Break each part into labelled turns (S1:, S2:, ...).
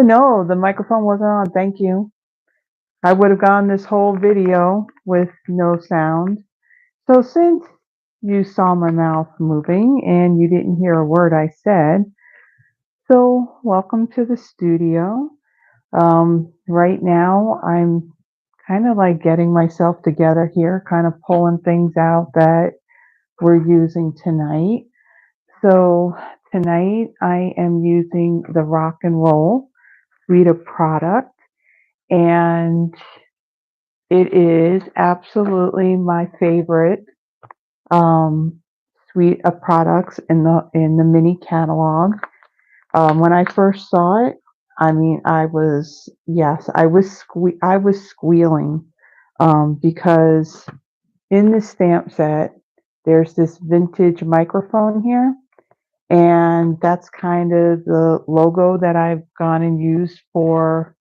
S1: No, the microphone wasn't on. Thank you. I would have gone this whole video with no sound. So since you saw my mouth moving and you didn't hear a word I said, so welcome to the studio. Right now, I'm kind of like getting myself together here, kind of pulling things out that we're using tonight. So tonight I am using the Rock and Roll suite of product, and it is absolutely my favorite um, suite of products in the mini catalog. When I first saw it, I mean, I was squealing because in the stamp set, there's this vintage microphone here, and that's kind of the logo that I've gone and used for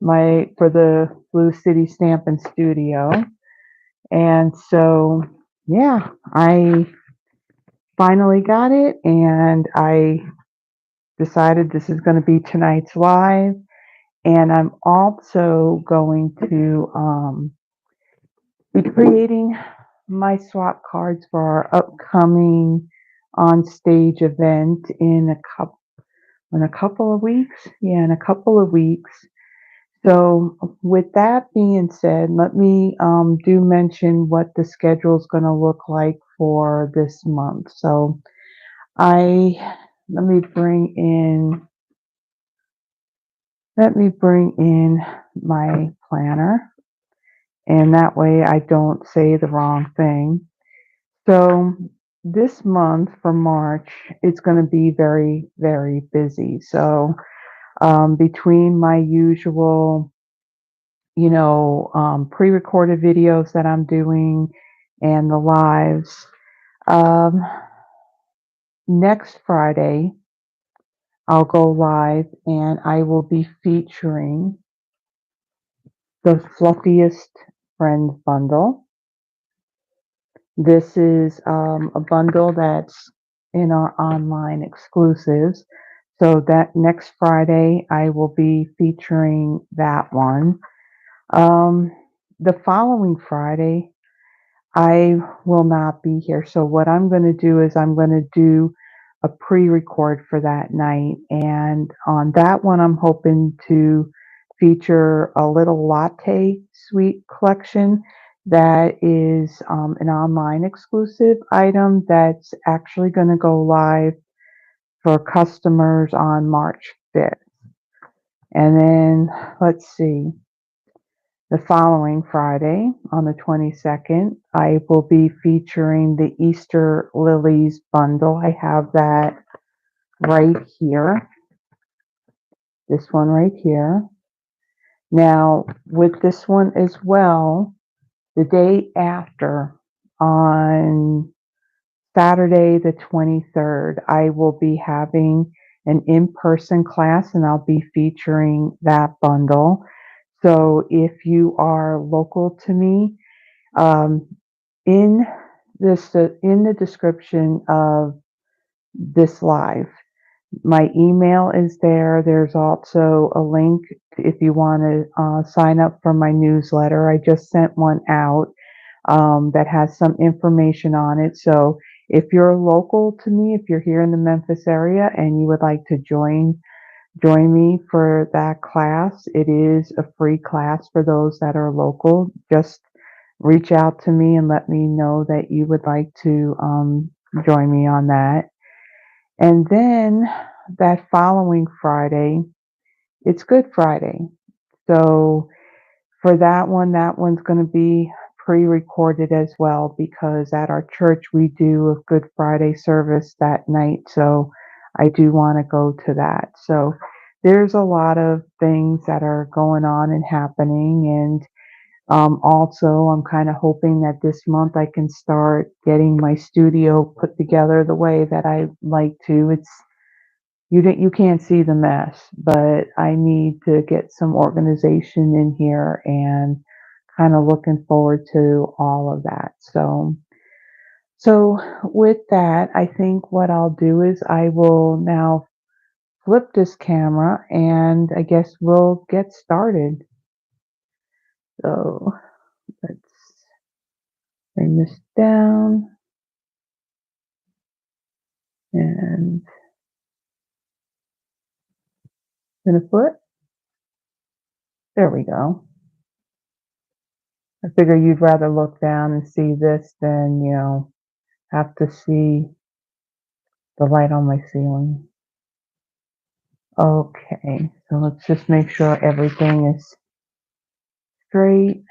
S1: the Blue City Stampin' Studio. And so, yeah, I finally got it, and I decided this is going to be tonight's live. And I'm also going to be creating my swap cards for our upcoming on stage event in a couple of weeks. Yeah, in a couple of weeks. So, with that being said, let me do mention what the schedule is going to look like for this month. So, I let me bring in my planner, and that way I don't say the wrong thing. So, this month for March, it's going to be very, very busy. So, between my usual pre-recorded videos that I'm doing and the lives. Um, Next Friday, I'll go live and I will be featuring the Fluffiest Friends bundle. This is a bundle that's in our online exclusives. So that next Friday, I will be featuring that one. Um, the following Friday, I will not be here. So what I'm going to do is I'm going to do a pre-record for that night. And on that one, I'm hoping to feature a little latte suite collection that is an online exclusive item that's actually going to go live for customers on March 5th. And then let's see. The following Friday, on the 22nd, I will be featuring the Easter Lilies bundle. I have that right here, this one right here. Now, with this one as well, the day after, on Saturday the 23rd, I will be having an in-person class and I'll be featuring that bundle. So if you are local to me, Um, in in the description of this live, my email is there. There's also a link if you want to sign up for my newsletter. I just sent one out that has some information on it. So if you're local to me, if you're here in the Memphis area and you would like to join me for that class. It is a free class for those that are local. Just reach out to me and let me know that you would like to join me on that. And then that following Friday, it's Good Friday. So for that one's going to be pre-recorded as well because at our church we do a Good Friday service that night. So I do want to go to that. So there's a lot of things that are going on and happening. And also, I'm kind of hoping that this month I can start getting my studio put together the way that I like to. You can't see the mess, but I need to get some organization in here and kind of looking forward to all of that. So with that, I think what I'll do is I will now flip this camera and I guess we'll get started. So let's bring this down and gonna flip. There we go. I figure you'd rather look down and see this than, have to see the light on my ceiling. Okay, so let's just make sure everything is straight,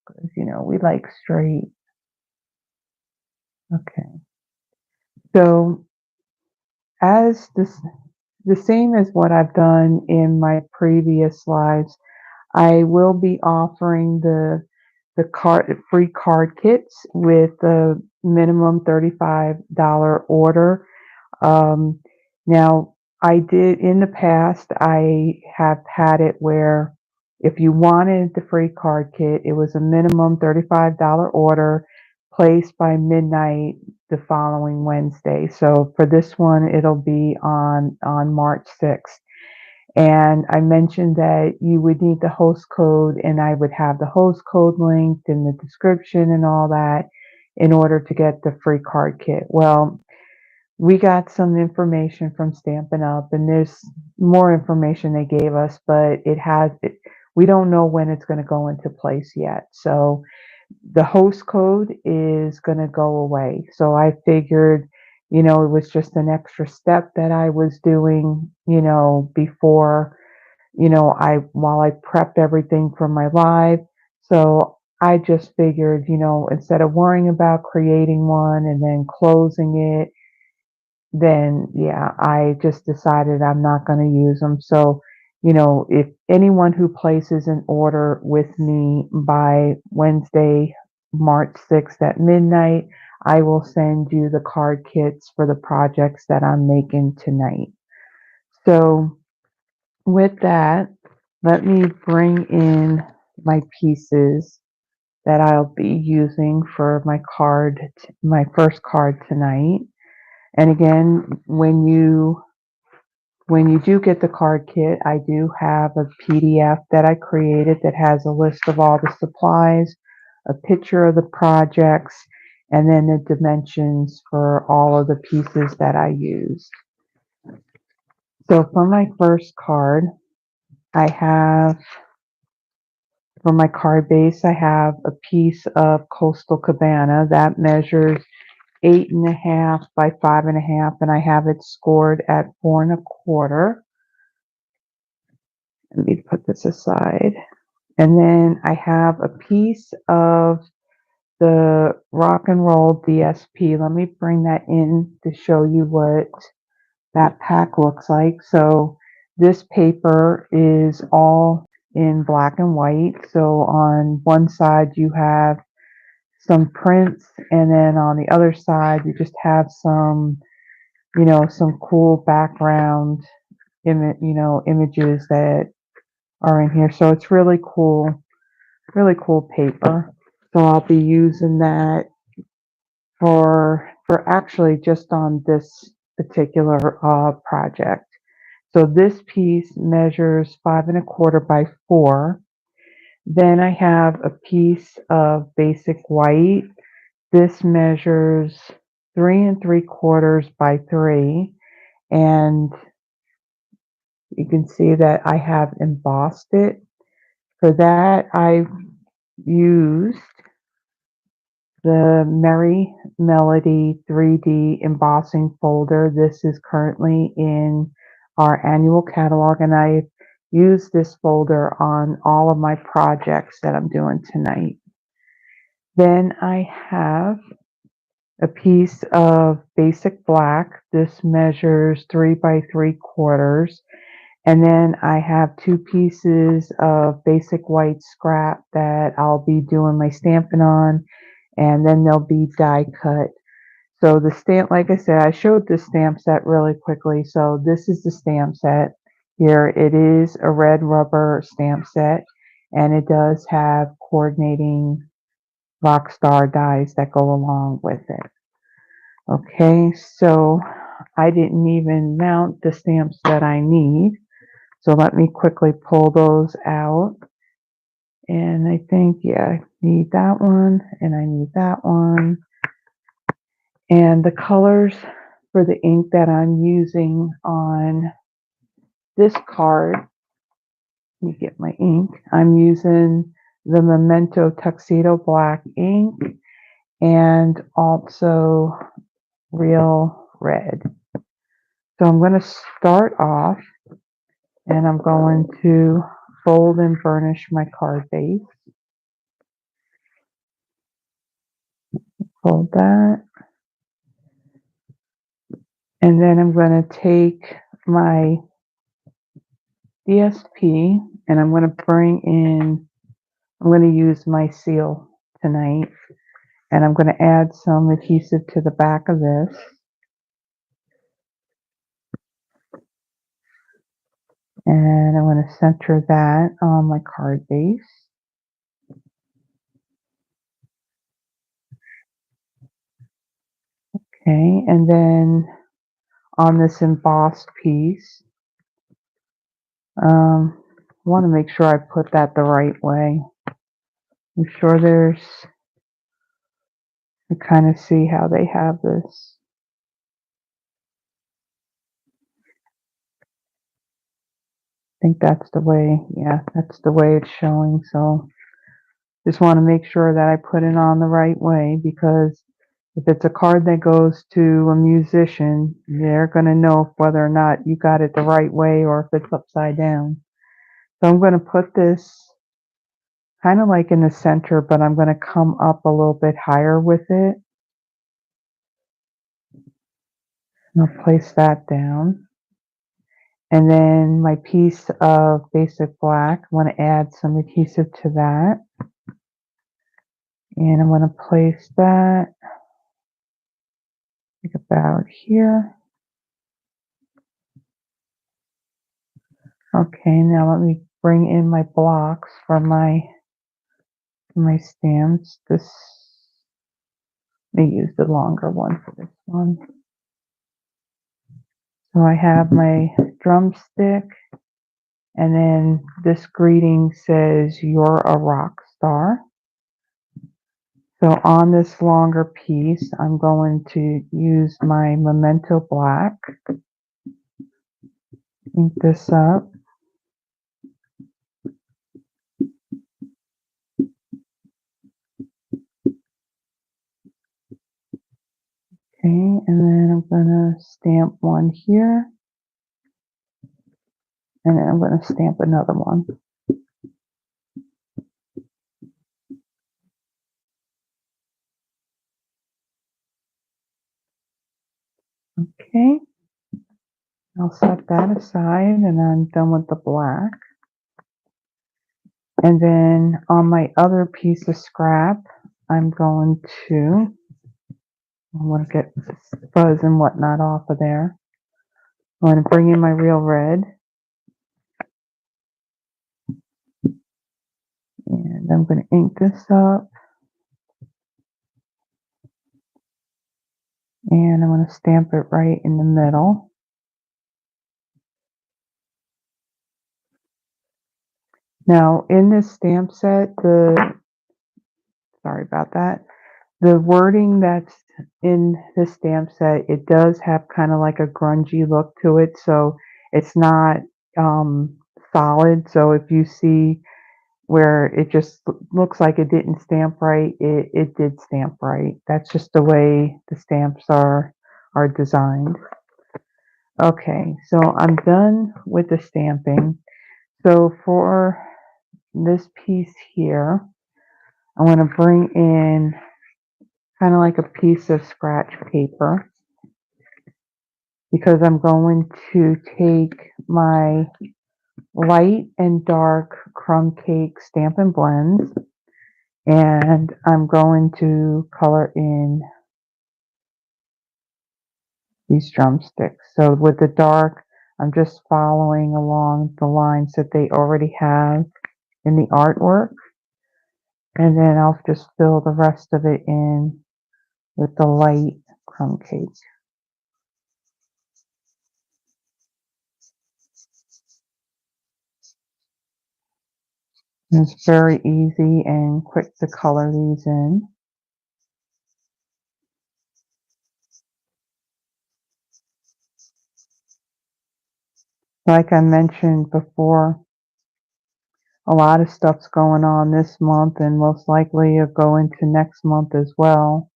S1: because we like straight. Okay, so as the same as what I've done in my previous slides, I will be offering the free card kits with a minimum $35 order. Um, Now, I did in the past, I have had it where if you wanted the free card kit, it was a minimum $35 order placed by midnight the following Wednesday. So for this one, it'll be on March 6th. And I mentioned that you would need the host code, and I would have the host code linked in the description and all that in order to get the free card kit. Well, we got some information from Stampin' Up, and there's more information they gave us, but we don't know when it's going to go into place yet. So the host code is going to go away. So I figured, it was just an extra step that I was doing, before, while I prepped everything for my live. So I just figured, instead of worrying about creating one and then closing it, then yeah, I just decided I'm not going to use them. So, if anyone who places an order with me by Wednesday, March 6th at midnight, I will send you the card kits for the projects that I'm making tonight. So, with that, let me bring in my pieces that I'll be using for my first card tonight. And again, when you do get the card kit, I do have a PDF that I created that has a list of all the supplies, a picture of the projects, and then the dimensions for all of the pieces that I used. So for my first card, for my card base, I have a piece of Coastal Cabana that measures 8.5 by 5.5, and I have it scored at 4.25. Let me put this aside. And then I have a piece of the Rock and Roll DSP. Let me bring that in to show you what that pack looks like. So this paper is all in black and white. So on one side you have some prints, and then on the other side you just have some cool background images that are in here. So it's really cool paper. So I'll be using that for actually just on this particular project. So this piece measures 5.25 by 4. Then I have a piece of basic white. This measures 3.75 by 3, and you can see that I have embossed it. For that, I used the Merry Melody 3D embossing folder. This is currently in our annual catalog, and I use this folder on all of my projects that I'm doing tonight. Then I have a piece of basic black. This measures 3 by 3/4. And then I have 2 pieces of basic white scrap that I'll be doing my stamping on, and then they'll be die cut. So the stamp, like I said, I showed the stamp set really quickly. So this is the stamp set here. It is a red rubber stamp set, and it does have coordinating rock star dies that go along with it. Okay, so I didn't even mount the stamps that I need. So let me quickly pull those out. And I think, yeah, I need that one and I need that one. And the colors for the ink that I'm using on this card, let me get my ink. I'm using the Memento Tuxedo Black ink and also Real Red. So I'm going to start off and I'm going to fold and burnish my card base. Fold that. And then I'm going to take my DSP and I'm going to bring in, I'm going to use my seal tonight. And I'm going to add some adhesive to the back of this. And I'm going to center that on my card base. Okay, and then on this embossed piece, I want to make sure I put that the right way. I'm sure there's, you kind of see how they have this. I think that's the way, yeah, that's the way it's showing. So just want to make sure that I put it on the right way, because if it's a card that goes to a musician, they're going to know whether or not you got it the right way or if it's upside down. So I'm going to put this kind of like in the center, but I'm going to come up a little bit higher with it. And I'll place that down. And then my piece of basic black, I want to add some adhesive to that. And I'm going to place that like about here. Okay, now let me bring in my blocks for my stamps. Let me use the longer one for this one. So I have my drumstick, and then this greeting says, "You're a rock star." So on this longer piece, I'm going to use my Memento Black, ink this up. Okay, and then I'm going to stamp one here, and then I'm going to stamp another one. Okay, I'll set that aside, and I'm done with the black. And then on my other piece of scrap, I'm going to, I want to get fuzz and whatnot off of there. I'm going to bring in my Real Red. And I'm going to ink this up. And I'm going to stamp it right in the middle. Now, in this stamp set, sorry about that, the wording that's in the stamp set, it does have kind of like a grungy look to it. So it's not solid. So if you see where it just looks like it didn't stamp right, it did stamp right. That's just the way the stamps are designed. Okay, so I'm done with the stamping. So for this piece here, I want to bring in kind of like a piece of scratch paper, because I'm going to take my light and dark crumb cake Stampin' Blends, and I'm going to color in these drumsticks. So with the dark, I'm just following along the lines that they already have in the artwork, and then I'll just fill the rest of it in with the light crumb cake. It's very easy and quick to color these in. Like I mentioned before, a lot of stuff's going on this month and most likely it'll go into next month as well,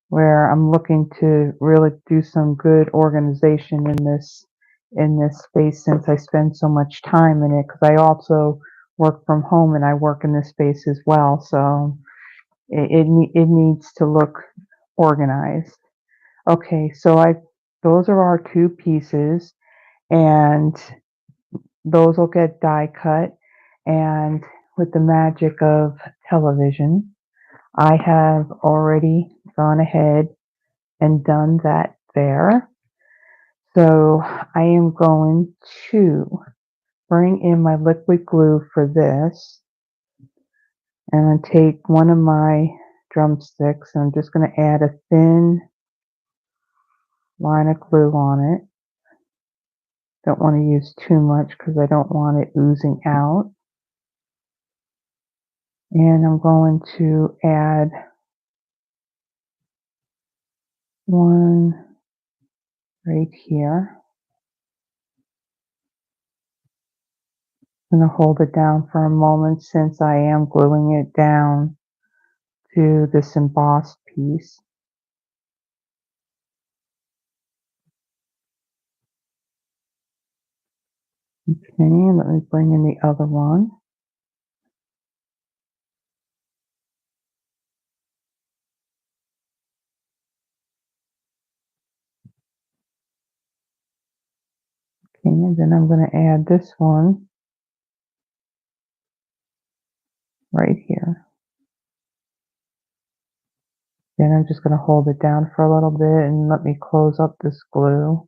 S1: where I'm looking to really do some good organization in this space since I spend so much time in it because I also work from home and I work in this space as well. So it needs to look organized. Okay, so I those are our two pieces and those will get die cut and with the magic of television, I have already gone ahead and done that there. So I am going to bring in my liquid glue for this and take one of my drumsticks and I'm just going to add a thin line of glue on it. Don't want to use too much because I don't want it oozing out. And I'm going to add one right here. I'm going to hold it down for a moment since I am gluing it down to this embossed piece. Okay, let me bring in the other one. Okay, and then I'm going to add this one right here. Then I'm just going to hold it down for a little bit and let me close up this glue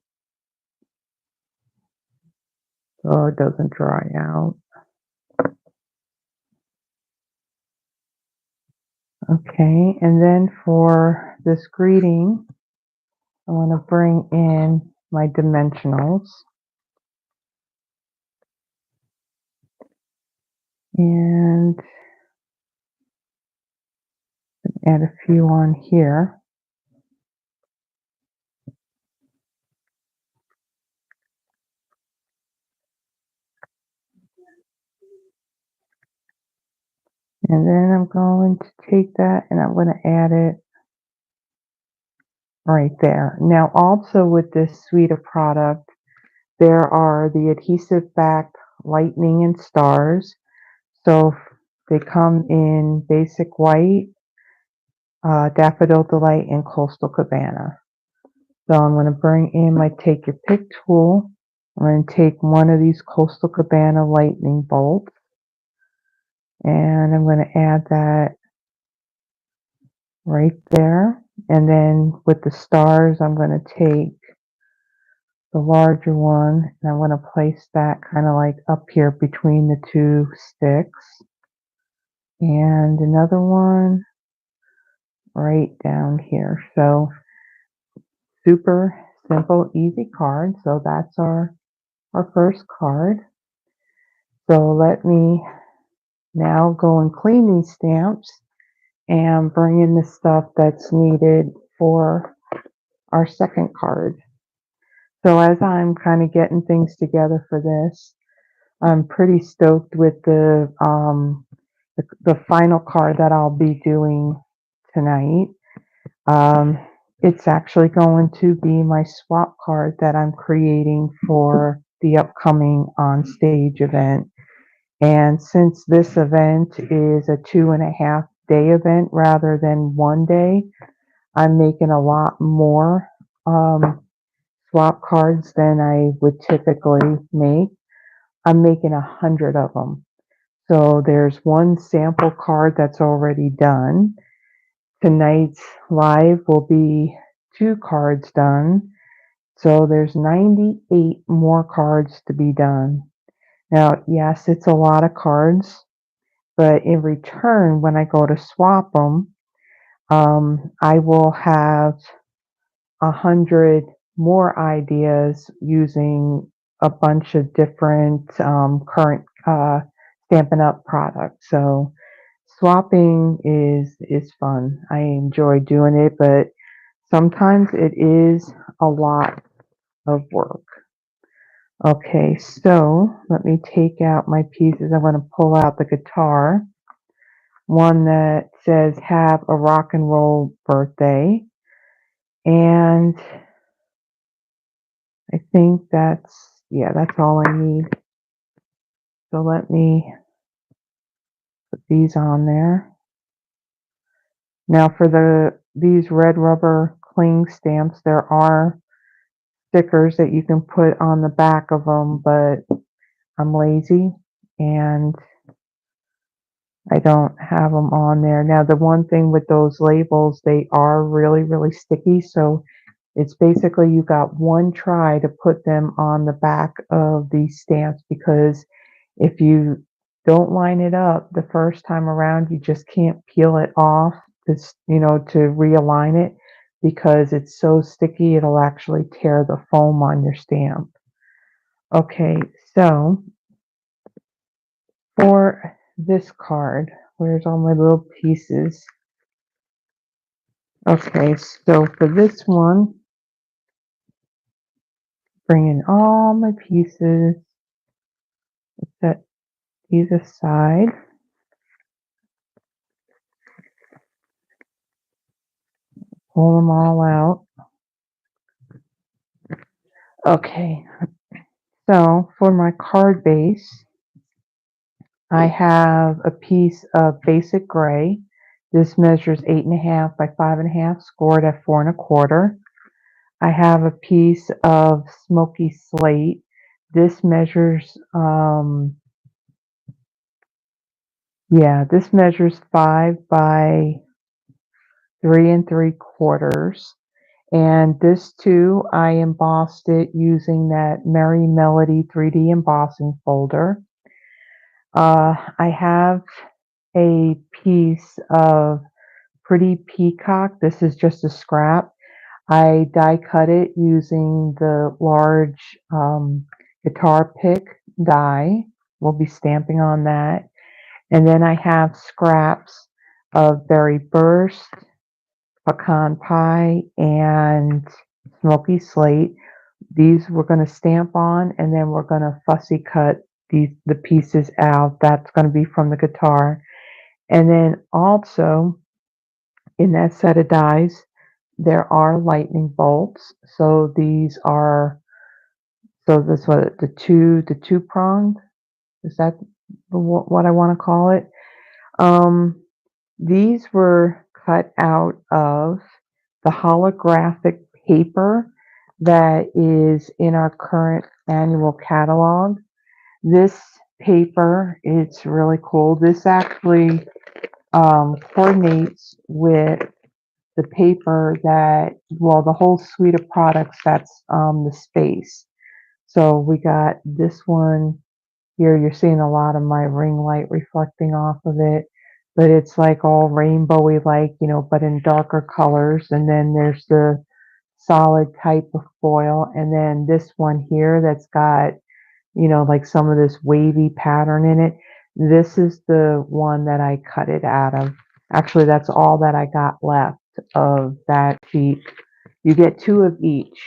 S1: so it doesn't dry out. Okay, and then for this greeting, I want to bring in my dimensionals and add a few on here. And then I'm going to take that and I'm going to add it right there. Now also with this suite of product, there are the adhesive back lightning and stars. So they come in basic white, daffodil delight, and coastal cabana. So I'm going to bring in my take your pick tool. I'm going to take one of these coastal cabana lightning bolts and I'm going to add that right there. And then with the stars, I'm going to take the larger one and I'm going to place that kind of like up here between the two sticks. And another one right down here. So super simple, easy card. So that's our first card. So let me now go and clean these stamps and bring in the stuff that's needed for our second card. So as I'm kind of getting things together for this, I'm pretty stoked with the final card that I'll be doing tonight. Um, it's actually going to be my swap card that I'm creating for the upcoming on stage event. And since this event is a 2.5 day event rather than 1 day, I'm making a lot more swap cards than I would typically make. I'm making 100 of them. So there's one sample card that's already done. Tonight's live will be 2 cards done. So there's 98 more cards to be done. Now, yes, it's a lot of cards, but in return, when I go to swap them, I will have 100 more ideas using a bunch of different current Stampin' Up! Product. So swapping is fun. I enjoy doing it, but sometimes it is a lot of work. Okay, so let me take out my pieces. I'm going to pull out the guitar, one that says "Have a Rock and Roll Birthday," and I think that's all I need. So let me put these on there. Now for these red rubber cling stamps, there are stickers that you can put on the back of them, but I'm lazy and I don't have them on there. Now the one thing with those labels, they are really, really sticky, so it's basically you got one try to put them on the back of these stamps, because if you don't line it up the first time around, you just can't peel it off to realign it, because it's so sticky it'll actually tear the foam on your stamp. Okay, so for this card, where's all my little pieces? Okay, so for this one, bring in all my pieces, set these aside. Pull them all out. Okay, so for my card base, I have a piece of basic gray. This measures 8.5 by 5.5, scored at 4.25. I have a piece of smoky slate. This measures, this measures 5 by 3.75. And this too, I embossed it using that Merry Melody 3D embossing folder. I have a piece of pretty peacock. This is just a scrap. I die cut it using the large guitar pick die. We'll be stamping on that. And then I have scraps of berry burst, pecan pie, and smoky slate. These we're going to stamp on, and then we're going to fussy cut the pieces out. That's going to be from the guitar. And then also in that set of dies, there are lightning bolts. So these are, so this what the two pronged, is that what I want to call it? These were cut out of the holographic paper that is in our current annual catalog. This paper, it's really cool. This actually coordinates with the paper that, well, the whole suite of products that's the space. So we got this one here. You're seeing a lot of my ring light reflecting off of it, but it's like all rainbowy, like, but in darker colors. And then there's the solid type of foil. And then this one here that's got, like some of this wavy pattern in it. This is the one that I cut it out of. Actually, that's all that I got left of that sheet. You get two of each.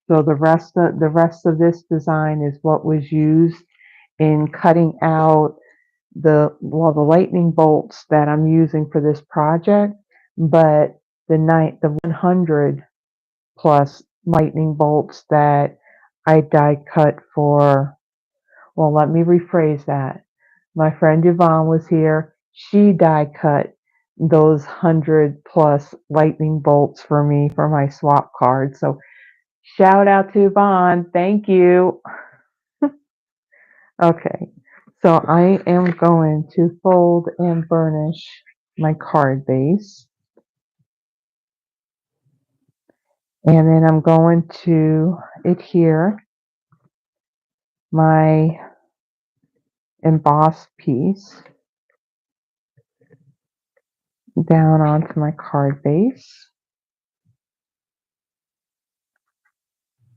S1: So the rest of this design is what was used in cutting out the lightning bolts that I'm using for this project, but the 100 plus lightning bolts that I die cut for. Well, let me rephrase that. My friend Yvonne was here. She die cut those 100 plus lightning bolts for me for my swap card. So shout out to Yvonne. Thank you. Okay. So I am going to fold and burnish my card base. And then I'm going to adhere my embossed piece down onto my card base.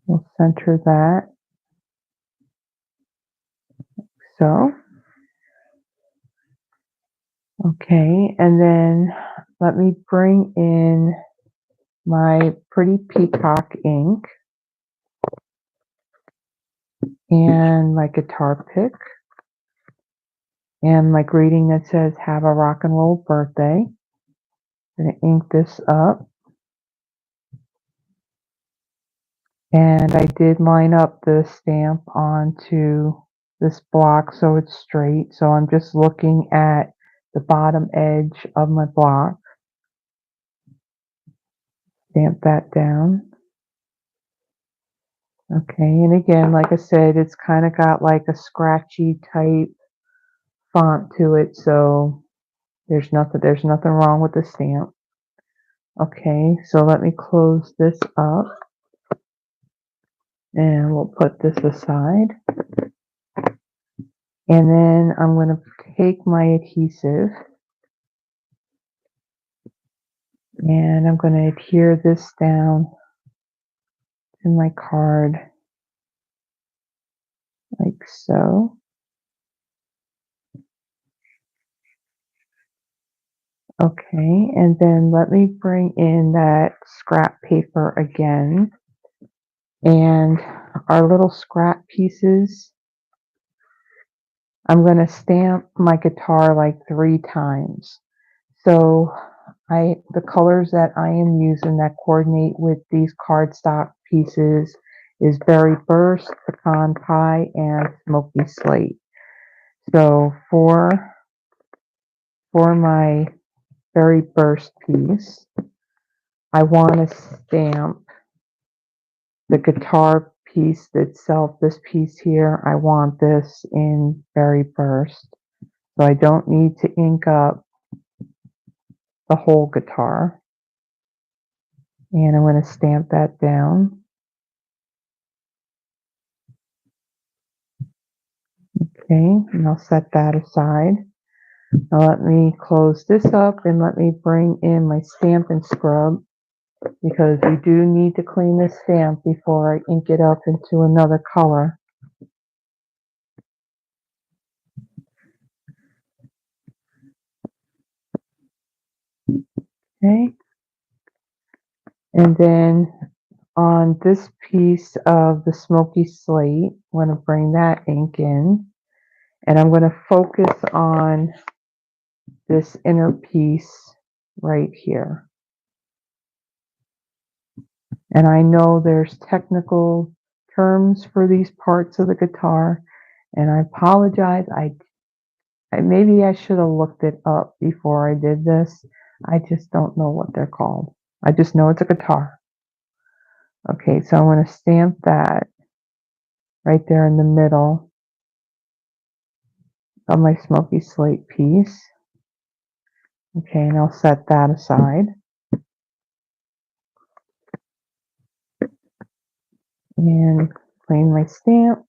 S1: We'll center that. So, Okay, and then let me bring in my pretty Peacock ink and my guitar pick and my greeting that says "Have a rock and roll birthday." I'm going to ink this up. And I did line up the stamp onto this block so it's straight. So I'm just looking at the bottom edge of my block. Stamp that down. Okay, and again, like I said, it's kind of got like a scratchy type font to it, so there's nothing wrong with the stamp. Okay, so let me close this up and we'll put this aside. And then I'm going to take my adhesive and I'm going to adhere this down to my card like so. Okay, and then let me bring in that scrap paper again. And our little scrap pieces, I'm going to stamp my guitar like 3 times. So the colors that I am using that coordinate with these cardstock pieces is Berry Burst, Pecan Pie, and Smoky Slate. So for my Berry Burst piece, I want to stamp the guitar piece itself. This piece here, I want this in Berry Burst. So I don't need to ink up the whole guitar. And I'm going to stamp that down. Okay, and I'll set that aside. Now let me close this up and let me bring in my Stampin' Scrub, because you do need to clean this stamp before I ink it up into another color. Okay, and then on this piece of the Smoky Slate, I'm going to bring that ink in, and I'm going to focus on this inner piece right here. And I know there's technical terms for these parts of the guitar, and I apologize. Maybe I should have looked it up before I did this. I just don't know what they're called. I just know it's a guitar. Okay, so I'm going to stamp that right there in the middle of my Smoky Slate piece. Okay, and I'll set that aside. And clean my stamp.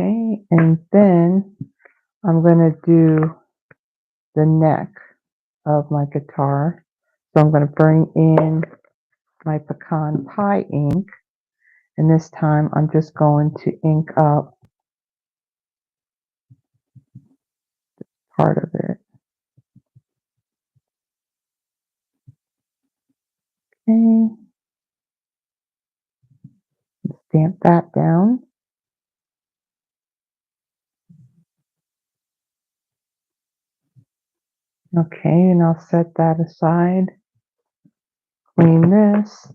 S1: Okay, and then I'm going to do the neck of my guitar. So I'm going to bring in my Pecan Pie ink, and this time I'm just going to ink up part of it. Okay, stamp that down. Okay, and I'll set that aside. Clean this.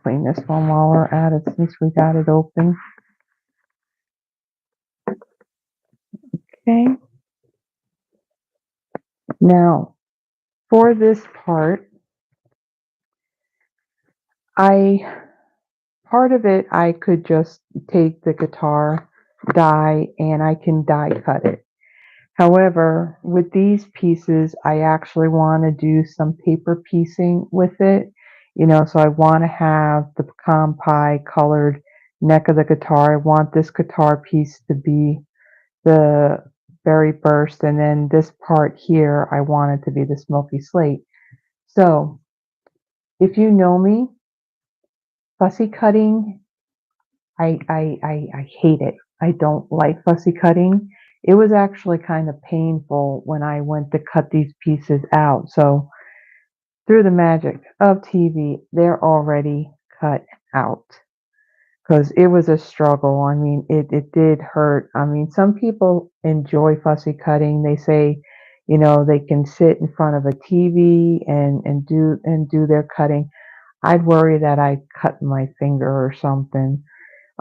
S1: Clean this one while we're at it since we got it open. Okay. Now, for this part, part of it I could just take the guitar die and I can die cut it. However, with these pieces, I actually want to do some paper piecing with it. So I want to have the pecan pie colored neck of the guitar. I want this guitar piece to be the berry burst, and then this part here I wanted to be the smoky slate. So if you know me, fussy cutting, I hate it. I don't like fussy cutting. It was actually kind of painful when I went to cut these pieces out. So through the magic of TV, they're already cut out because it was a struggle. I mean, it did hurt. I mean, some people enjoy fussy cutting. They say, they can sit in front of a TV and do their cutting. I'd worry that I'd cut my finger or something.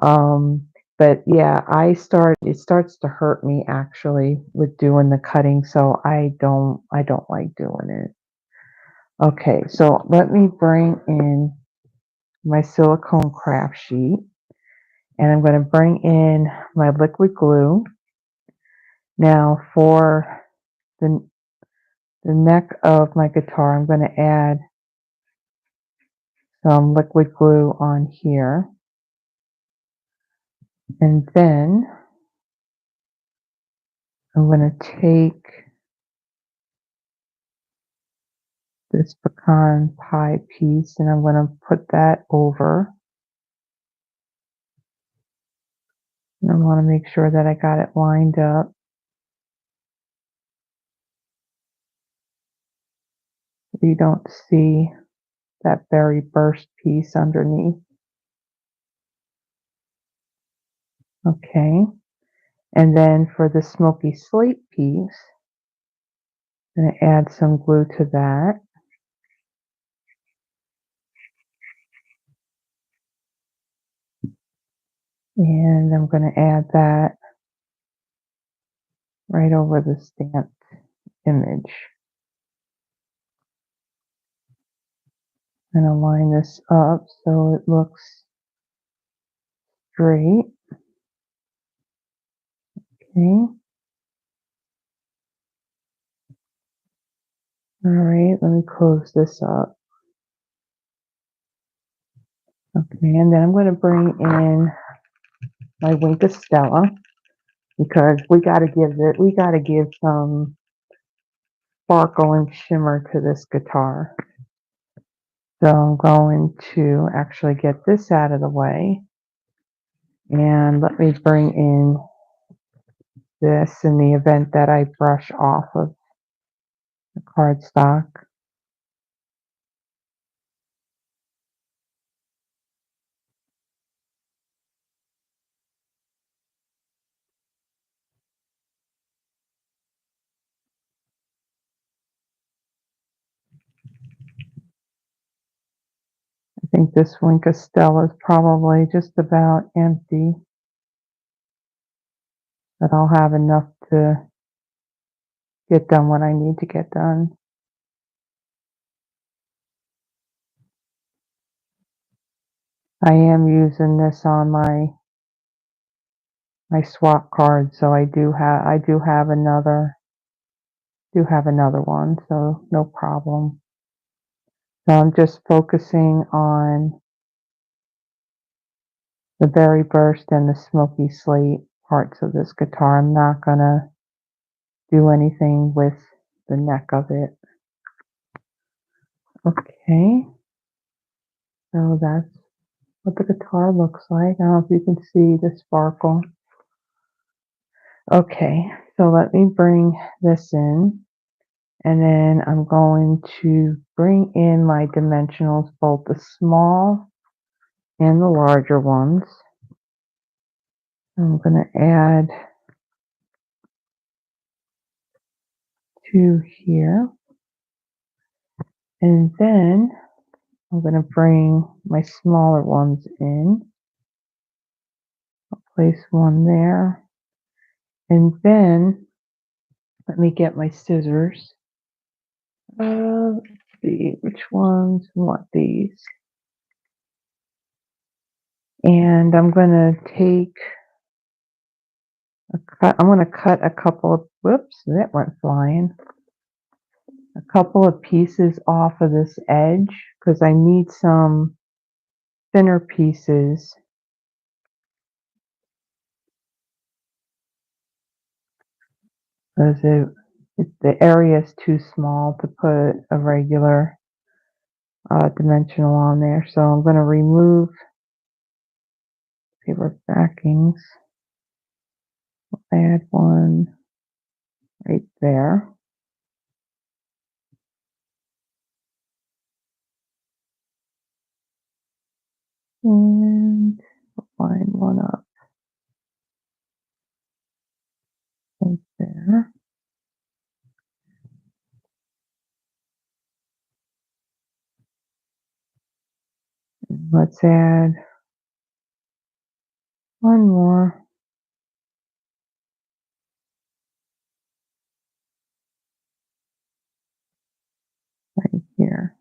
S1: Um, but yeah, it starts to hurt me actually with doing the cutting, so I don't like doing it. Okay, so let me bring in my silicone craft sheet, and I'm going to bring in my liquid glue. Now for the, the neck of my guitar, I'm going to add some liquid glue on here. And then I'm going to take this pecan pie piece and I'm going to put that over. And I want to make sure that I got it lined up. So you don't see that very burst piece underneath. Okay. And then for the smoky slate piece, I'm going to add some glue to that. And I'm going to add that right over the stamped image. I'm going to line this up so it looks straight. Okay. All right, let me close this up. Okay, and then I'm going to bring in my Wink of Stella because we got to give some sparkle and shimmer to this guitar. So I'm going to actually get this out of the way, and let me bring in this in the event that I brush off of the cardstock. I think this Wink of Stella is probably just about empty, but I'll have enough to get done what I need to get done. I am using this on my swap card, so I do have another one, so no problem. So I'm just focusing on the berry burst and the smoky slate parts of this guitar. I'm not gonna do anything with the neck of it. Okay, so that's what the guitar looks like. I don't know if you can see the sparkle. Okay, so let me bring this in, and then I'm going to bring in my dimensionals, both the small and the larger ones. I'm going to add 2 here, and then I'm going to bring my smaller ones in. I'll place one there, and then let me get my scissors. Let's see which ones I want these. And I'm going to take a cut. I'm going to cut a couple of, whoops, that went flying. A couple of pieces off of this edge because I need some thinner pieces. because the area is too small to put a regular dimensional on there. So I'm going to remove paper backings. Add one right there. And line one up right there. And let's add one more right here.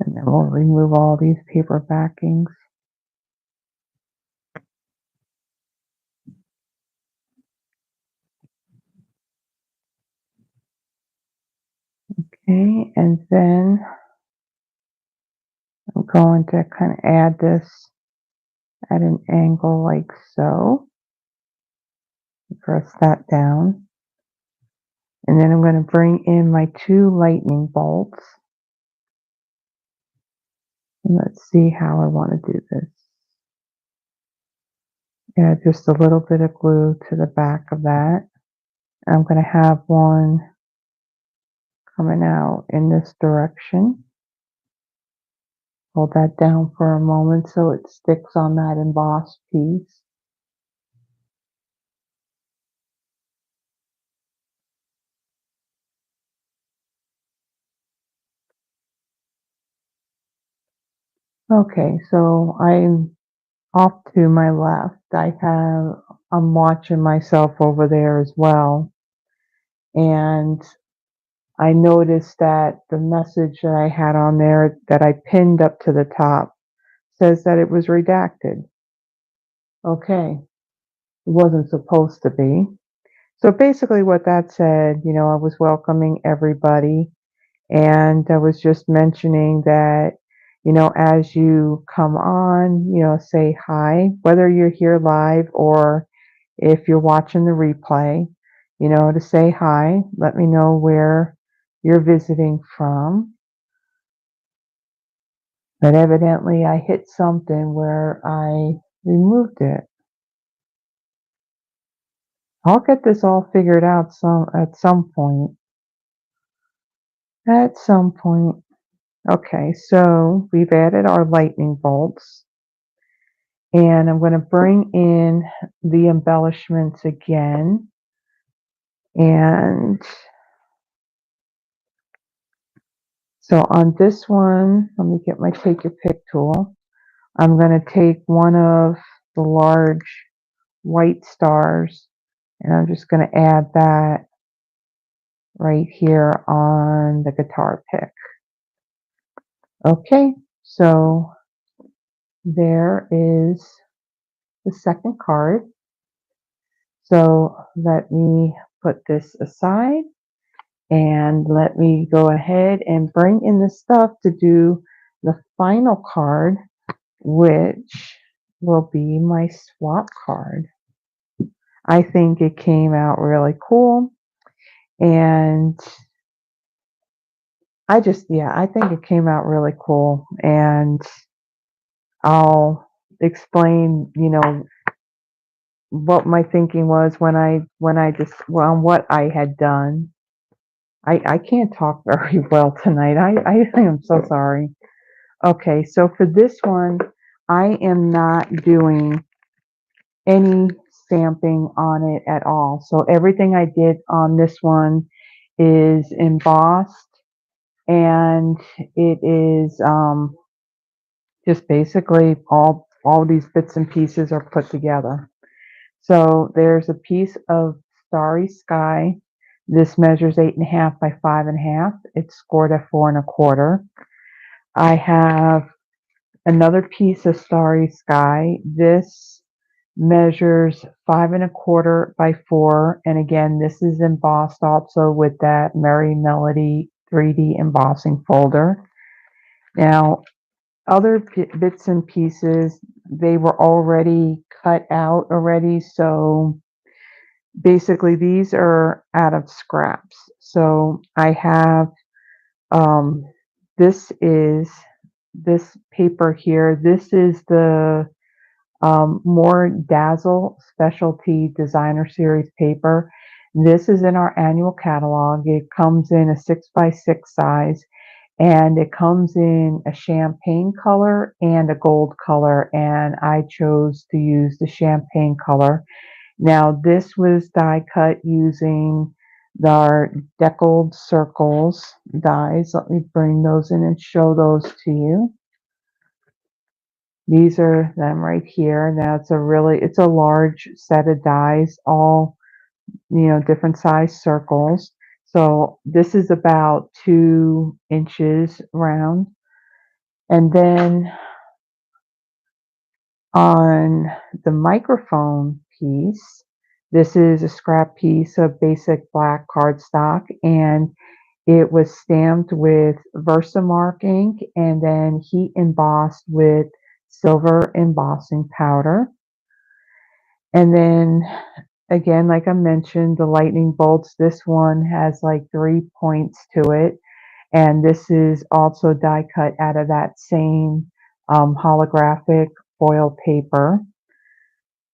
S1: And then we'll remove all these paper backings. Okay, and then I'm going to kind of add this at an angle like so. Press that down. And then I'm going to bring in my 2 lightning bolts. And let's see how I want to do this. Add just a little bit of glue to the back of that. I'm going to have one coming out in this direction. Hold that down for a moment so it sticks on that embossed piece. Okay, so I'm off to my left. I'm watching myself over there as well. And I noticed that the message that I had on there that I pinned up to the top says that it was redacted. Okay, it wasn't supposed to be. So basically what that said, I was welcoming everybody, and I was just mentioning that, as you come on, say hi, whether you're here live or if you're watching the replay, to say hi, let me know where you're visiting from. But evidently I hit something where I removed it. I'll get this all figured out at some point. At some point. Okay, so we've added our lightning bolts, and I'm going to bring in the embellishments again. And so on this one, let me get my take your pick tool. I'm going to take one of the large white stars, and I'm just going to add that right here on the guitar pick. Okay, so there is the second card. So let me put this aside and let me go ahead and bring in the stuff to do the final card, which will be my swap card. I think it came out really cool, and I think it came out really cool, and I'll explain, what my thinking was when I just on what I had done. I can't talk very well tonight. I am so sorry. Okay, so for this one, I am not doing any stamping on it at all. So everything I did on this one is embossed, and it is just basically all these bits and pieces are put together. So there's a piece of Starry Sky. This measures 8.5 by 5.5. It's scored at 4.25. I have another piece of Starry Sky. This measures 5.25 by 4. And again, this is embossed also with that Merry Melody 3D embossing folder. Now, other bits and pieces, they were already cut out already. So basically, these are out of scraps. So I have um, this is this paper here. This is the more Dazzle Specialty Designer Series paper. This is in our annual catalog. It comes in a 6x6 size, and it comes in a champagne color and a gold color, and I chose to use the champagne color. Now this was die cut using our deckled circles dies. Let me bring those in and show those to you. These are them right here. Now it's a large set of dies, all, different size circles. So this is about 2 inches round. And then on the microphone piece, this is a scrap piece of basic black cardstock, and it was stamped with Versamark ink and then heat embossed with silver embossing powder. And then again, like I mentioned, the lightning bolts, this one has like 3 points to it. And this is also die cut out of that same holographic foil paper.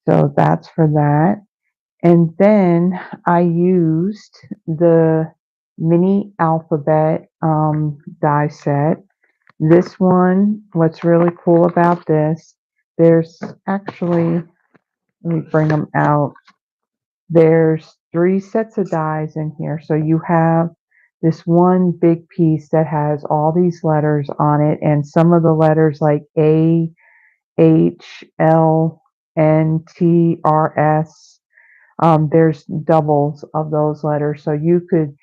S1: So that's for that. And then I used the mini alphabet die set. This one, what's really cool about this, there's actually, let me bring them out. There's 3 sets of dies in here. So you have this one big piece that has all these letters on it, and some of the letters like A, H, L, N, T, R, S. There's doubles of those letters. So you could,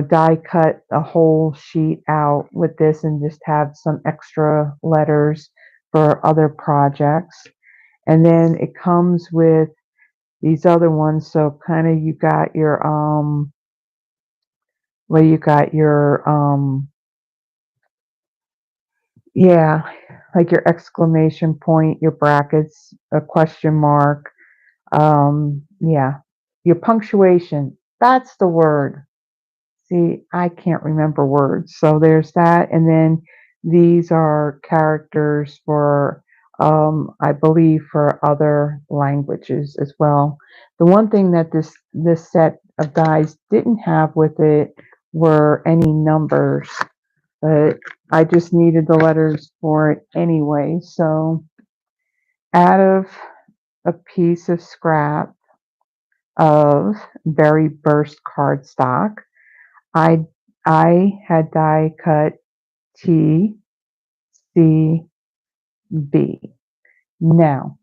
S1: die cut a whole sheet out with this and just have some extra letters for other projects. And then it comes with these other ones. So kind of you got your well, you got your yeah, like your exclamation point, your brackets, a question mark, yeah, your punctuation. That's the word. See, I can't remember words. So there's that. And then these are characters for, I believe, for other languages as well. The one thing that this set of dies didn't have with it were any numbers, but I just needed the letters for it anyway. So out of a piece of scrap of berry burst cardstock, I I had die cut T, C, B. Now,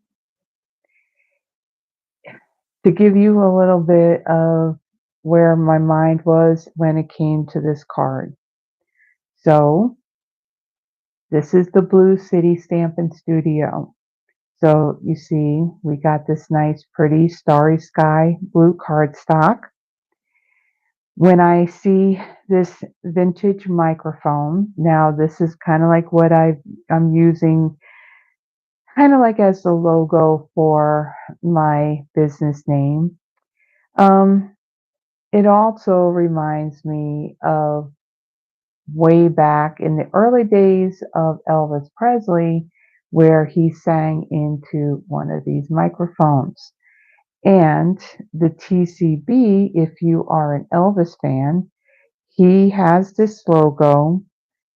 S1: to give you a little bit of where my mind was when it came to this card. So, this is the Blue City Stampin' Studio. So, you see, we got this nice, pretty Starry Sky blue cardstock. When I see this vintage microphone, now this is kind of like what I'm using kind of like as the logo for my business name. Um, it also reminds me of way back in the early days of Elvis Presley, where he sang into one of these microphones. And the TCB, if you are an Elvis fan, he has this logo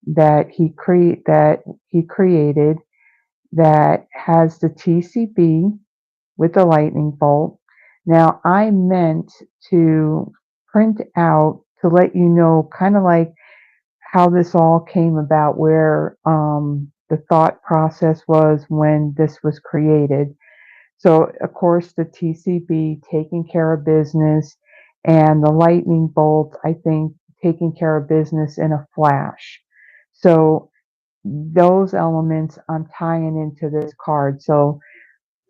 S1: that he created that has the TCB with the lightning bolt. Now, I meant to print out to let you know kind of like how this all came about, where the thought process was when this was created. So, of course, the TCB taking care of business, and the lightning bolt, I think, taking care of business in a flash. So, those elements I'm tying into this card. So,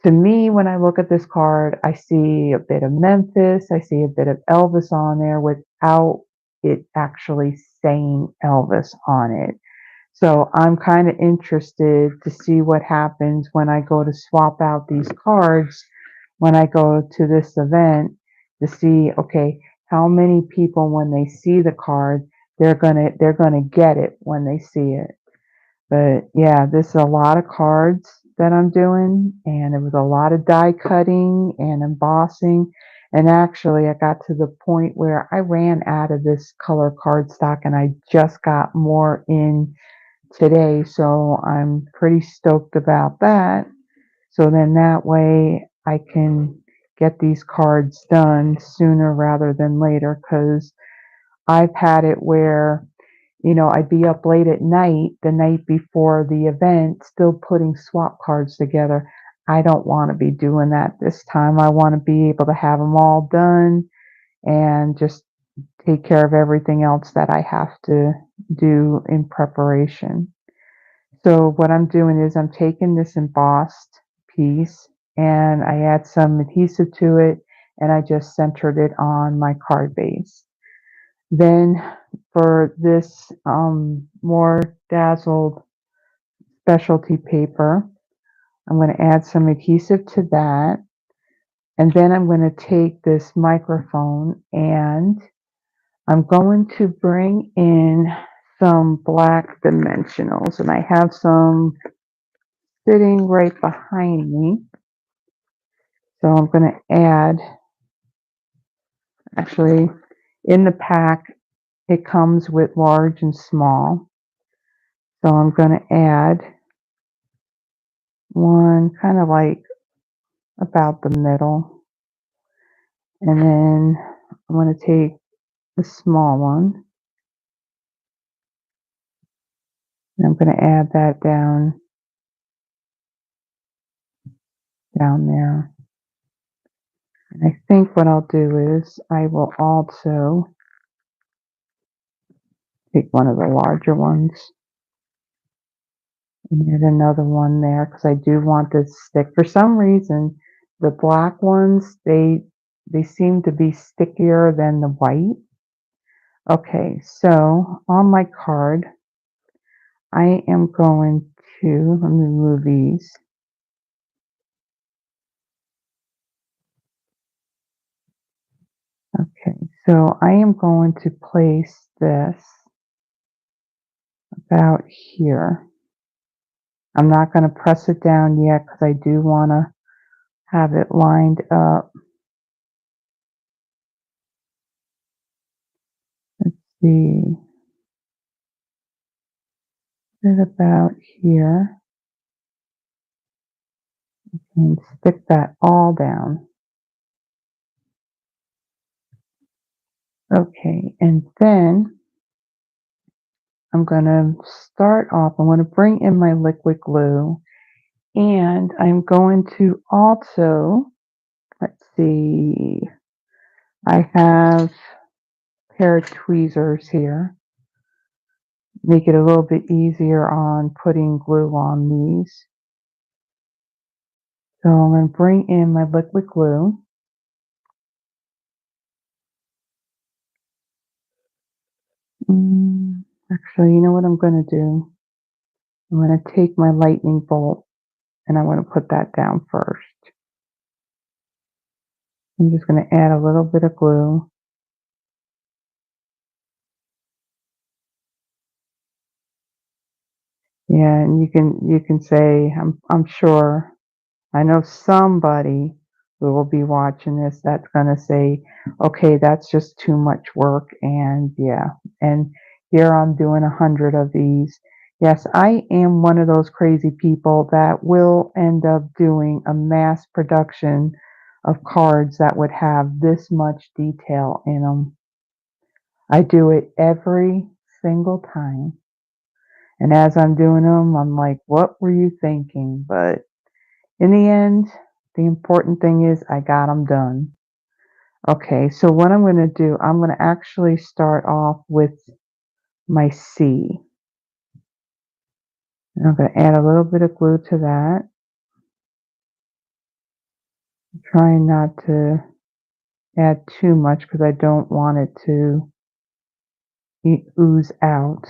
S1: to me, when I look at this card, I see a bit of Memphis, I see a bit of Elvis on there without it actually saying Elvis on it. So I'm kind of interested to see what happens when I go to swap out these cards when I go to this event to see, okay, how many people when they see the card, they're gonna get it when they see it. But yeah, this is a lot of cards that I'm doing, and it was a lot of die cutting and embossing. And actually, I got to the point where I ran out of this color cardstock, and I just got more in today, so I'm pretty stoked about that. So then that way I can get these cards done sooner rather than later because I've had it where, I'd be up late at night, the night before the event, still putting swap cards together. I don't want to be doing that this time. I want to be able to have them all done and just take care of everything else that I have to do in preparation. So what I'm doing is I'm taking this embossed piece and I add some adhesive to it and I just centered it on my card base. Then for this more dazzled specialty paper, I'm going to add some adhesive to that. And then I'm going to take this microphone and I'm going to bring in some black dimensionals. And I have some sitting right behind me. So I'm going to add, actually, in the pack, it comes with large and small. So I'm going to add one kind of like about the middle. And then I'm going to take the small one. And I'm going to add that down there. And I think what I'll do is I will also take one of the larger ones and add another one there because I do want this to stick. For some reason, the black ones, they seem to be stickier than the white. Okay, so on my card, I am going to, let me move these. Okay, so I am going to place this about here. I'm not going to press it down yet because I do want to have it lined up. Let's see, it about here. And stick that all down. Okay, and then I'm going to start off, I'm going to bring in my liquid glue and I'm going to also, let's see, I have a pair of tweezers here. Make it a little bit easier on putting glue on these. So I'm going to bring in my liquid glue. Actually, you know what I'm going to do? I'm going to take my lightning bolt and I'm going to put that down first. I'm just going to add a little bit of glue. Yeah, and you can say I'm sure I know somebody who will be watching this that's going to say, okay, that's just too much work. And yeah, and here I'm doing 100 of these. Yes, I am one of those crazy people that will end up doing a mass production of cards that would have this much detail in them. I do it every single time. And as I'm doing them, I'm like, what were you thinking? But in the end, the important thing is I got them done. Okay, so what I'm going to do, I'm going to actually start off with my C. And I'm going to add a little bit of glue to that. I'm trying not to add too much because I don't want it to ooze out.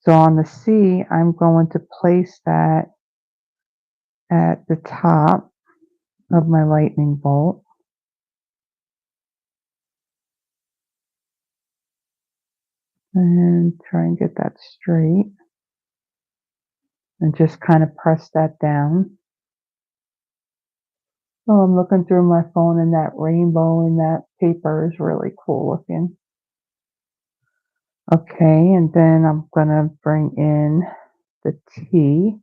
S1: So on the C, I'm going to place that at the top of my lightning bolt. And try and get that straight. And just kind of press that down. So I'm looking through my phone and that rainbow in that paper is really cool looking. Okay, and then I'm gonna bring in the T.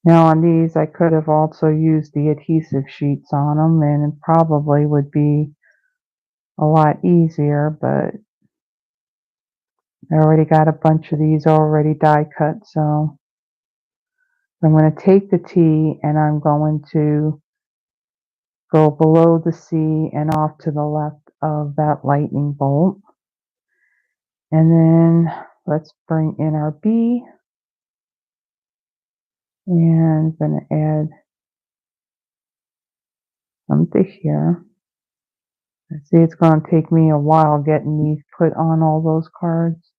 S1: Now on these, I could have also used the adhesive sheets on them and it probably would be a lot easier, but I already got a bunch of these already die cut, so I'm going to take the T and I'm going to go below the C and off to the left of that lightning bolt. And then let's bring in our B. And I'm going to add something here. See, it's going to take me a while getting these put on all those cards.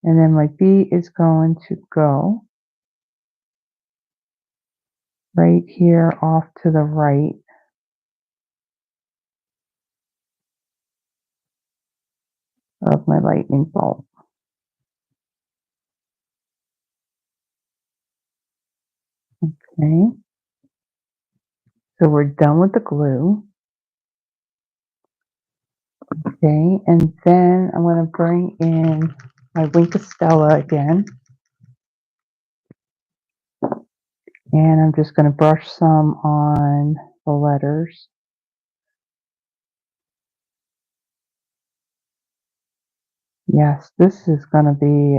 S1: And then my B is going to go right here off to the right of my lightning bolt. Okay. So we're done with the glue. Okay, and then I'm going to bring in my Stella again. And I'm just going to brush some on the letters. Yes, this is going to be,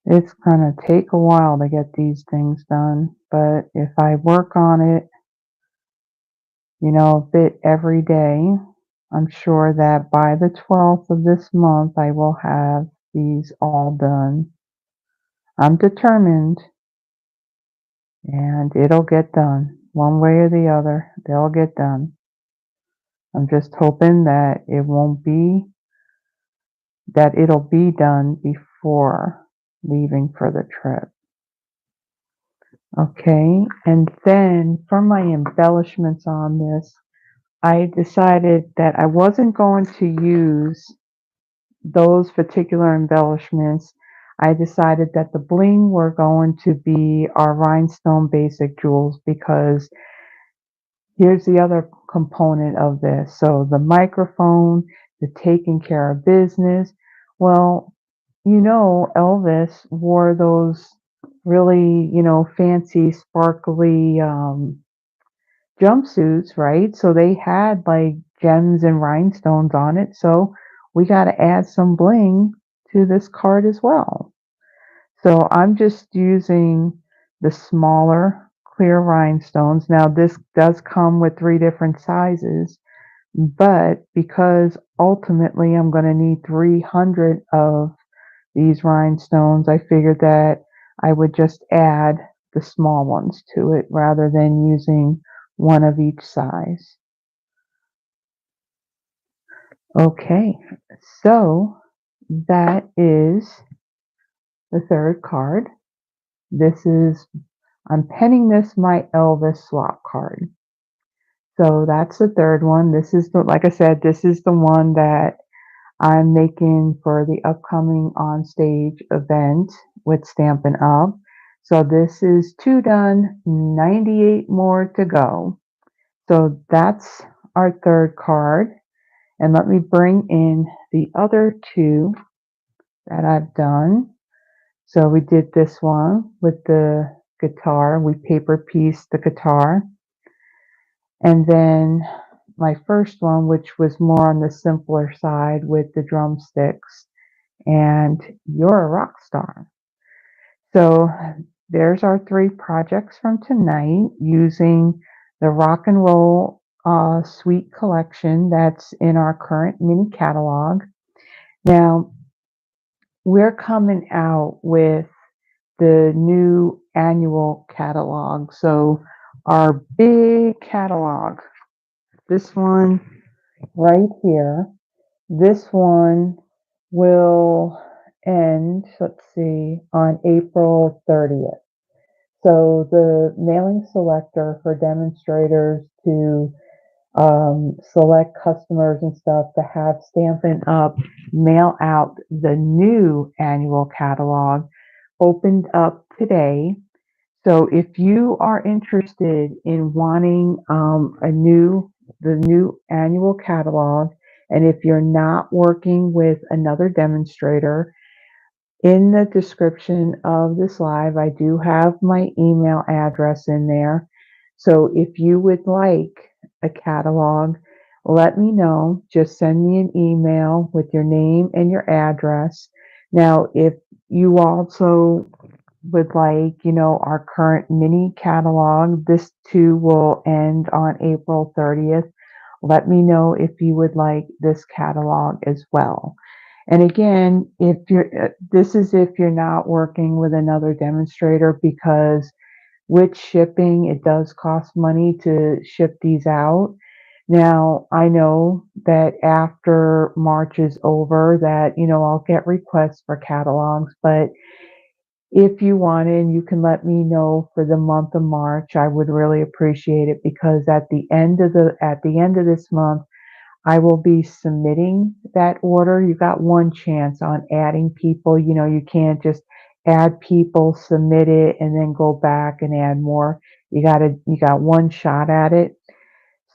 S1: it's going to take a while to get these things done. But if I work on it, you know, a bit every day, I'm sure that by the 12th of this month, I will have these all done. I'm determined, and it'll get done. One way or the other, they'll get done. I'm just hoping that it'll be done before leaving for the trip. Okay, and then for my embellishments on this, I decided that I wasn't going to use those particular embellishments. I decided that the bling were going to be our rhinestone basic jewels, because here's the other component of this. So the microphone, the taking care of business. Well, you know, Elvis wore those really, you know, fancy, sparkly jumpsuits, right? So they had like gems and rhinestones on it. So we got to add some bling to this card as well. So I'm just using the smaller clear rhinestones. Now this does come with 3 different sizes, but because ultimately I'm going to need 300 of these rhinestones, I figured that I would just add the small ones to it rather than using one of each size. Okay, so that is the third card. I'm penning this my Elvis swap card. So that's the third one. This is like I said, this is the one that I'm making for the upcoming on stage event with Stampin' Up. So this is 2 done, 98 more to go. So that's our third card. And let me bring in the other 2 that I've done. So we did this one with the guitar. We paper pieced the guitar. And then my first one, which was more on the simpler side with the drumsticks and You're a Rock Star. So there's our 3 projects from tonight using the Rock and Roll Suite collection that's in our current mini catalog. Now, we're coming out with the new annual catalog. So our big catalog, this one right here. This one will end, let's see, on April 30th. So the mailing selector for demonstrators to select customers and stuff to have Stampin' Up! Mail out the new annual catalog opened up today. So if you are interested in wanting the new annual catalog, and if you're not working with another demonstrator, in the description of this live, I do have my email address in there. So if you would like a catalog, let me know. Just send me an email with your name and your address. Now, if you also would like, our current mini catalog, this too will end on April 30th. Let me know if you would like this catalog as well. And again, if this is if you're not working with another demonstrator, because with shipping, it does cost money to ship these out. Now, I know that after March is over that, I'll get requests for catalogs, but if you wanted, you can let me know for the month of March. I would really appreciate it, because at the end of this month, I will be submitting that order. You got one chance on adding people. You can't just add people, submit it, and then go back and add more. You got one shot at it.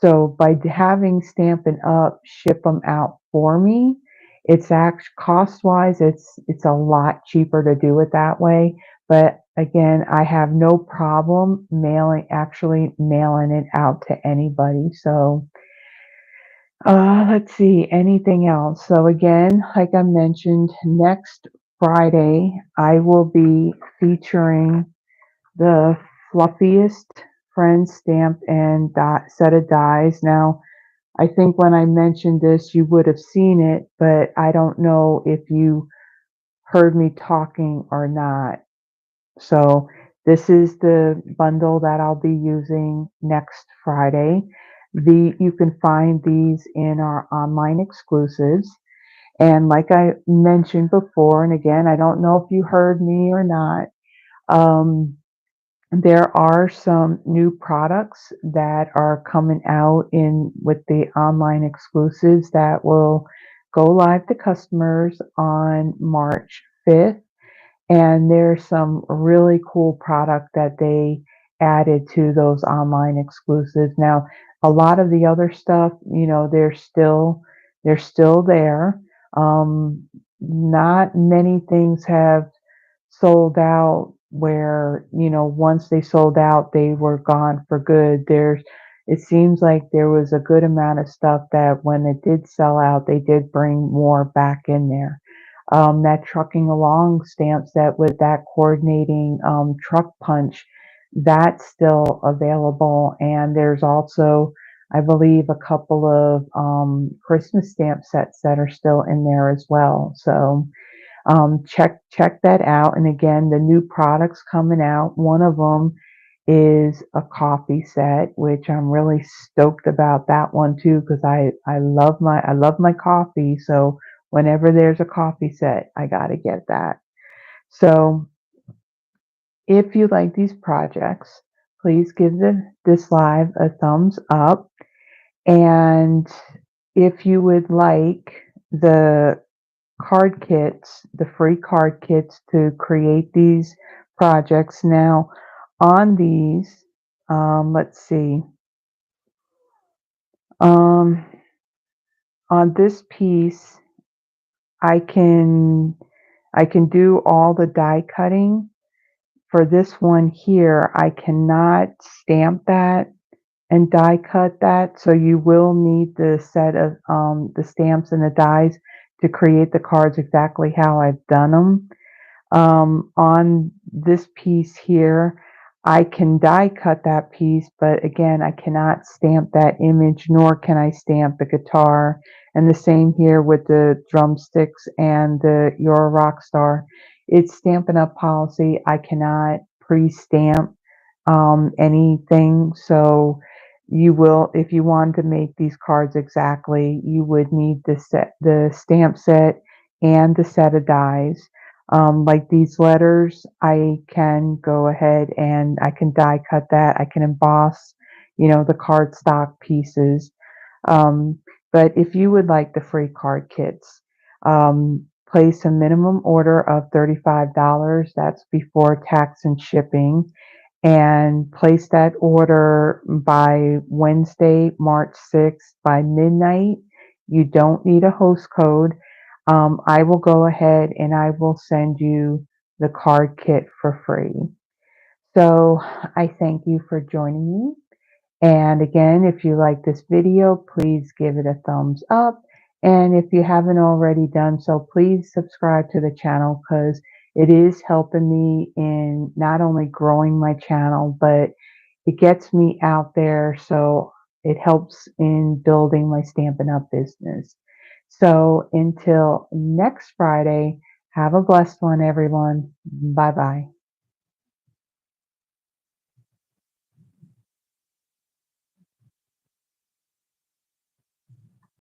S1: So by having Stampin' Up! Ship them out for me, it's actually cost wise, it's a lot cheaper to do it that way. But again, I have no problem actually mailing it out to anybody. So let's see, anything else? So again, like I mentioned, next Friday, I will be featuring the fluffiest Friends stamp and set of dies. Now, I think when I mentioned this, you would have seen it, but I don't know if you heard me talking or not. So this is the bundle that I'll be using next Friday. You can find these in our online exclusives. And like I mentioned before, and again, I don't know if you heard me or not, um, there are some new products that are coming out in with the online exclusives that will go live to customers on March 5th. And there's some really cool product that they added to those online exclusives. Now, a lot of the other stuff, they're still there. Not many things have sold out where, once they sold out, they were gone for good. It seems like there was a good amount of stuff that when it did sell out, they did bring more back in there. That trucking along stamp set with that coordinating truck punch, that's still available. And there's also, I believe, a couple of Christmas stamp sets that are still in there as well. So check that out. And again, the new products coming out. One of them is a coffee set, which I'm really stoked about that one too, because I love my coffee. So whenever there's a coffee set, I gotta get that. So if you like these projects, please give this live a thumbs up. And if you would like the card kits, the free card kits to create these projects. Now, on these, let's see, um, on this piece, I can I can do all the die cutting. For this one here, I cannot stamp that and die cut that, so you will need the set of the stamps and the dies to create the cards exactly how I've done them. On this piece here, I can die cut that piece, but again, I cannot stamp that image, nor can I stamp the guitar. And the same here with the drumsticks and the You're a Rock Star. It's Stampin' Up! Policy. I cannot pre-stamp anything. So You will, if you wanted to make these cards exactly, you would need the stamp set and the set of dies. Like these letters, I can go ahead and I can die cut that. I can emboss, the cardstock pieces. Um, but if you would like the free card kits, place a minimum order of $35. That's before tax and shipping, and place that order by Wednesday, March 6th by midnight. You don't need a host code. I will go ahead and I will send you the card kit for free. So I thank you for joining me. And again, if you like this video, please give it a thumbs up. And if you haven't already done so, please subscribe to the channel because it is helping me in not only growing my channel, but it gets me out there. So it helps in building my Stampin' Up! Business. So until next Friday, have a blessed one, everyone. Bye bye.